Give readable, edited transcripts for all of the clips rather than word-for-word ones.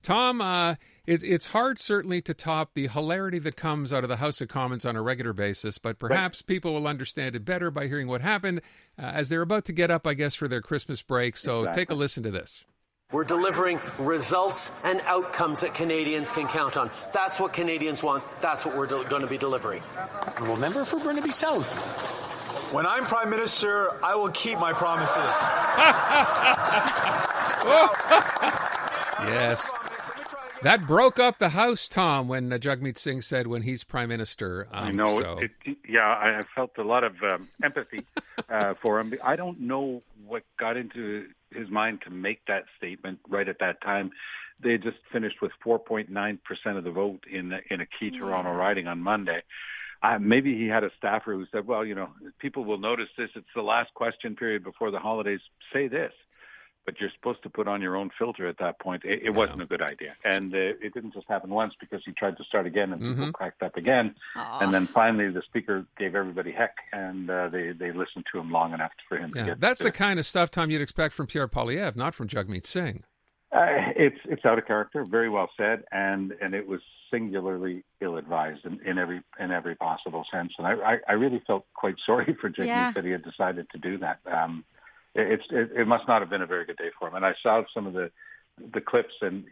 Tom, it's hard certainly to top the hilarity that comes out of the House of Commons on a regular basis, but perhaps people will understand it better by hearing what happened as they're about to get up, I guess, for their Christmas break. So Take a listen to this. We're delivering results and outcomes that Canadians can count on. That's what Canadians want. That's what we're going to be delivering. Well, member for Burnaby South. When I'm Prime Minister, I will keep my promises. Yes. That broke up the House, Tom, when Jagmeet Singh said when he's Prime Minister. I know. So. I felt a lot of empathy for him. I don't know what got into his mind to make that statement right at that time. They just finished with 4.9% of the vote in a key Toronto riding on Monday. Maybe he had a staffer who said, well, people will notice this. It's the last question period before the holidays. Say this. But you're supposed to put on your own filter at that point. It wasn't a good idea. And it didn't just happen once because he tried to start again and people cracked up again. And then finally the speaker gave everybody heck and they listened to him long enough for him to get... That's the kind of stuff, Tom, you'd expect from Pierre Poilievre, not from Jagmeet Singh. It's out of character, very well said, and it was singularly ill-advised in every possible sense. And I really felt quite sorry for Jagmeet that he had decided to do that. It must not have been a very good day for him. And I saw some of the clips, and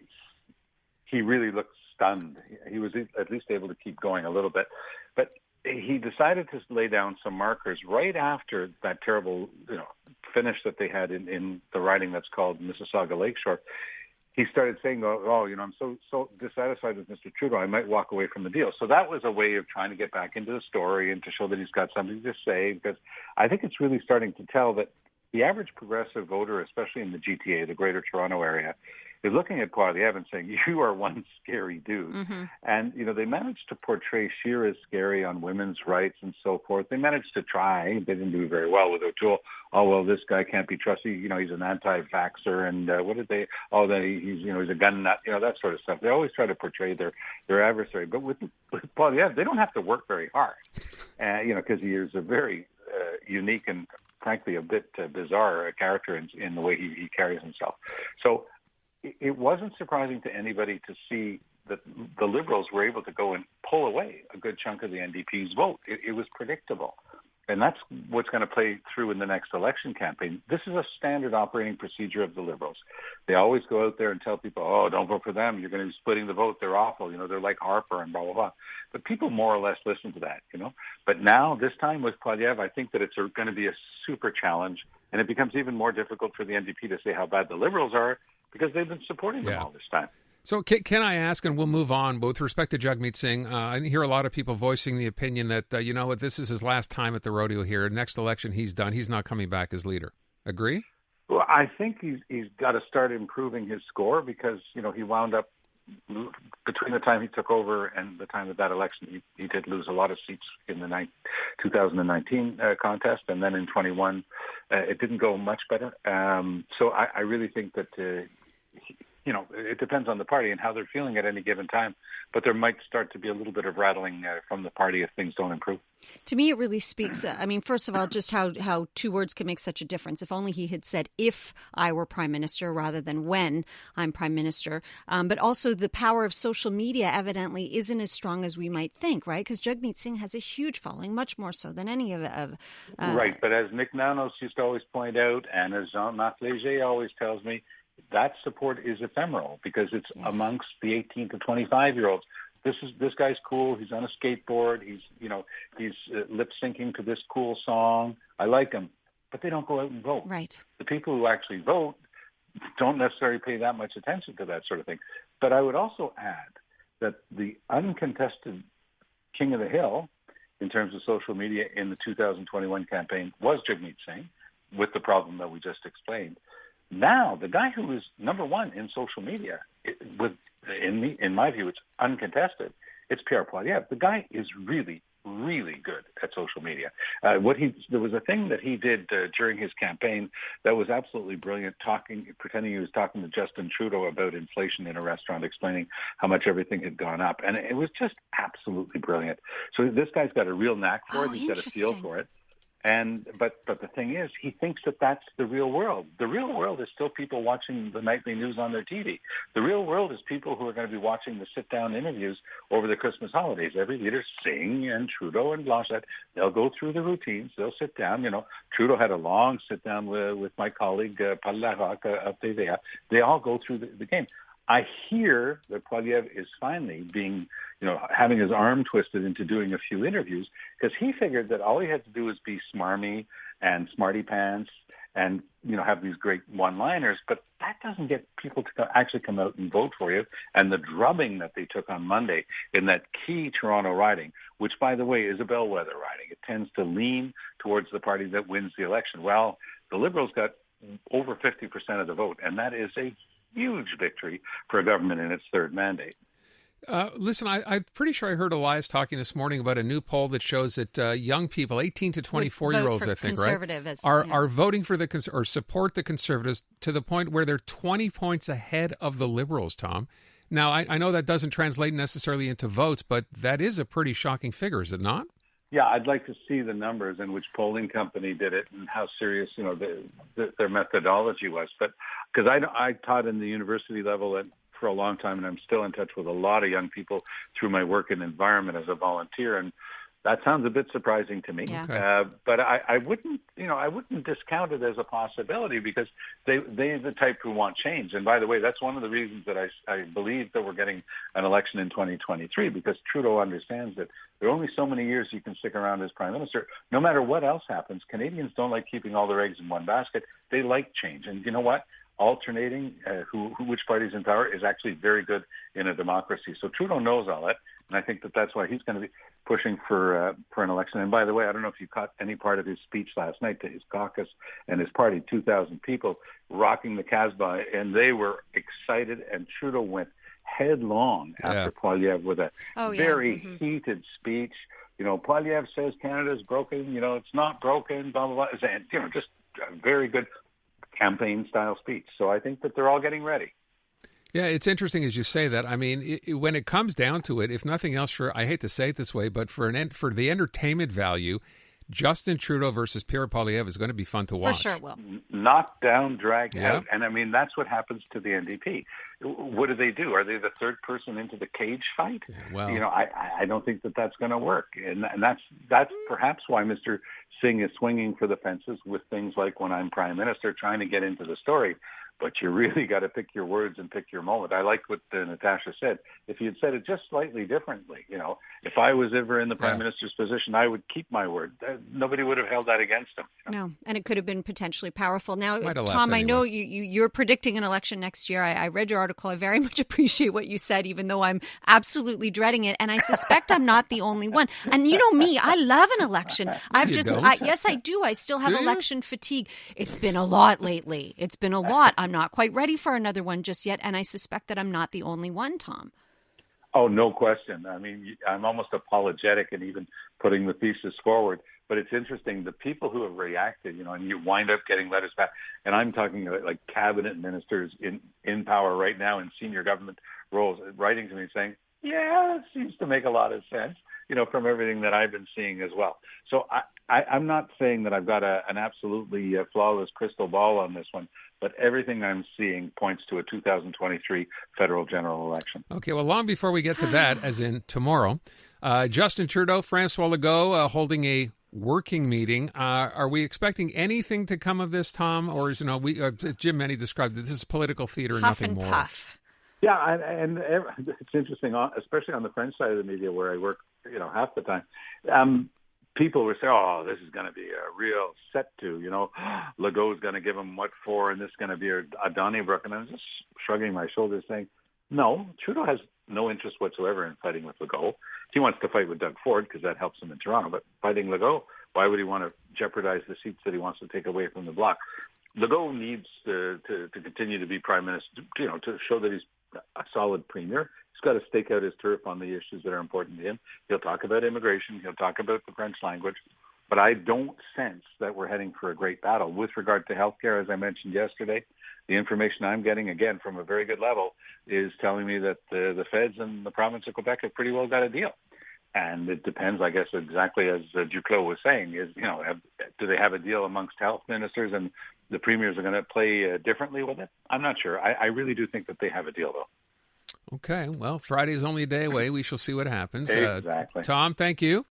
he really looked stunned. He was at least able to keep going a little bit. But he decided to lay down some markers right after that terrible finish that they had in the riding that's called Mississauga Lakeshore. He started saying, I'm so dissatisfied with Mr. Trudeau, I might walk away from the deal. So that was a way of trying to get back into the story and to show that he's got something to say, because I think it's really starting to tell that the average progressive voter, especially in the GTA, the Greater Toronto Area, is looking at Poilievre and saying, you are one scary dude. And, they managed to portray Scheer as scary on women's rights and so forth. They managed to try. They didn't do very well with O'Toole. Oh, well, this guy can't be trusted. He's an anti-vaxxer. And what did they? Oh, that he's a gun nut. That sort of stuff. They always try to portray their adversary. But with Poilievre, they don't have to work very hard, because he is a very unique and frankly a bit bizarre character in the way he carries himself. So it wasn't surprising to anybody to see that the Liberals were able to go and pull away a good chunk of the NDP's vote. It was predictable. And that's what's going to play through in the next election campaign. This is a standard operating procedure of the Liberals. They always go out there and tell people, oh, don't vote for them. You're going to be splitting the vote. They're awful. They're like Harper and blah, blah, blah. But people more or less listen to that, But now, this time with Poilievre, I think that it's going to be a super challenge. And it becomes even more difficult for the NDP to say how bad the Liberals are because they've been supporting them all this time. So can I ask, and we'll move on, but with respect to Jagmeet Singh, I hear a lot of people voicing the opinion that, this is his last time at the rodeo here. Next election, he's done. He's not coming back as leader. Agree? Well, I think he's got to start improving his score because, he wound up, between the time he took over and the time of that election, he did lose a lot of seats in the 2019 contest. And then in 21, it didn't go much better. So I really think that... it depends on the party and how they're feeling at any given time. But there might start to be a little bit of rattling from the party if things don't improve. To me, it really speaks, first of all, just how two words can make such a difference. If only he had said, if I were Prime Minister rather than when I'm Prime Minister. But also the power of social media evidently isn't as strong as we might think, right? Because Jagmeet Singh has a huge following, much more so than any of Right, but as Nick Nanos used to always point out, and as Jean-Marc Léger always tells me, that support is ephemeral because it's amongst the 18 to 25-year-olds. This guy's cool. He's on a skateboard. He's lip syncing to this cool song. I like him, but they don't go out and vote. Right. The people who actually vote don't necessarily pay that much attention to that sort of thing. But I would also add that the uncontested king of the hill in terms of social media in the 2021 campaign was Jagmeet Singh, with the problem that we just explained. Now, the guy who is number one in social media, in my view, it's uncontested. It's Pierre Poilievre. The guy is really, really good at social media. There was a thing that he did during his campaign that was absolutely brilliant, pretending he was talking to Justin Trudeau about inflation in a restaurant, explaining how much everything had gone up. And it was just absolutely brilliant. So this guy's got a real knack for it. He's got a feel for it. But the thing is, he thinks that that's the real world. The real world is still people watching the nightly news on their TV. The real world is people who are going to be watching the sit-down interviews over the Christmas holidays. Every leader, Singh and Trudeau and Blanchet, they'll go through the routines. They'll sit down. Trudeau had a long sit-down with my colleague, Paul Larocque of TVA. They all go through the game. I hear that Poilievre is finally having his arm twisted into doing a few interviews because he figured that all he had to do was be smarmy and smarty pants and, have these great one-liners. But that doesn't get people to actually come out and vote for you. And the drubbing that they took on Monday in that key Toronto riding, which, by the way, is a bellwether riding, it tends to lean towards the party that wins the election. Well, the Liberals got over 50% of the vote, and that is a huge victory for a government in its third mandate. Listen, I'm pretty sure I heard Elias talking this morning about a new poll that shows that young people, 18 to 24-year-olds, I think, right, are voting for or support the Conservatives to the point where they're 20 points ahead of the Liberals, Tom. Now, I know that doesn't translate necessarily into votes, but that is a pretty shocking figure, is it not? Yeah, I'd like to see the numbers and which polling company did it and how serious, their methodology was. But because I taught in the university level for a long time, and I'm still in touch with a lot of young people through my work in environment as a volunteer, and that sounds a bit surprising to me. Yeah. But I wouldn't discount it as a possibility because they're the type who want change. And by the way, that's one of the reasons that I believe that we're getting an election in 2023 because Trudeau understands that there are only so many years you can stick around as Prime Minister. No matter what else happens, Canadians don't like keeping all their eggs in one basket. They like change. And you know what? Alternating which party's in power is actually very good in a democracy. So Trudeau knows all that, and I think that that's why he's going to be pushing for an election. And by the way, I don't know if you caught any part of his speech last night to his caucus and his party, 2,000 people rocking the Casbah, and they were excited, and Trudeau went headlong after Poilievre with a very heated speech. Poilievre says Canada's broken, it's not broken, blah, blah, blah. And, just a very good campaign-style speech. So I think that they're all getting ready. Yeah, it's interesting as you say that. I mean, when it comes down to it, if nothing else, I hate to say it this way, but for the entertainment value, Justin Trudeau versus Pierre Poilievre is going to be fun to watch. For sure will. Knocked down, dragged out. And I mean, that's what happens to the NDP. What do? Are they the third person into the cage fight? Yeah, well, I don't think that that's going to work. And that's perhaps why Mr. Singh is swinging for the fences with things like when I'm Prime Minister, trying to get into the story. But you really got to pick your words and pick your moment. I like what Natasha said. If you had said it just slightly differently, if I was ever in the Prime Minister's position, I would keep my word. Nobody would have held that against him. No, and it could have been potentially powerful. Now, Tom, I know you're predicting an election next year. I read your article. I very much appreciate what you said, even though I'm absolutely dreading it. And I suspect I'm not the only one. And you know me, I love an election. Yes, I do. I still have election fatigue. It's been a lot lately. It's been a lot. I'm not quite ready for another one just yet, and I suspect that I'm not the only one, Tom. Oh, no question. I mean, I'm almost apologetic in even putting the thesis forward. But it's interesting, the people who have reacted, and you wind up getting letters back. And I'm talking like cabinet ministers in power right now in senior government roles, writing to me saying, yeah, it seems to make a lot of sense, from everything that I've been seeing as well. So I'm not saying that I've got an absolutely flawless crystal ball on this one, but everything I'm seeing points to a 2023 federal general election. Okay, well, long before we get to that, as in tomorrow, Justin Trudeau, François Legault holding a working meeting. Are we expecting anything to come of this, Tom? Or is, Jim Meny described that this is political theater and nothing more? Puff. Yeah, and it's interesting, especially on the French side of the media where I work, half the time. People were saying, oh, this is going to be a real set-to, Legault's going to give him what for, and this is going to be a Donnybrook. And I was just shrugging my shoulders saying, no, Trudeau has no interest whatsoever in fighting with Legault. He wants to fight with Doug Ford because that helps him in Toronto. But fighting Legault, why would he want to jeopardize the seats that he wants to take away from the Bloc? Legault needs to continue to be Prime Minister, to show that he's a solid premier. He's got to stake out his turf on the issues that are important to him. He'll talk about immigration. He'll talk about the French language. But I don't sense that we're heading for a great battle. With regard to healthcare, as I mentioned yesterday, the information I'm getting, again, from a very good level, is telling me that the feds and the province of Quebec have pretty well got a deal. And it depends, I guess, exactly as Duclos was saying, do they have a deal amongst health ministers and the premiers are going to play differently with it? I'm not sure. I really do think that they have a deal, though. Okay. Well, Friday's only a day away. We shall see what happens. Exactly. Tom, thank you.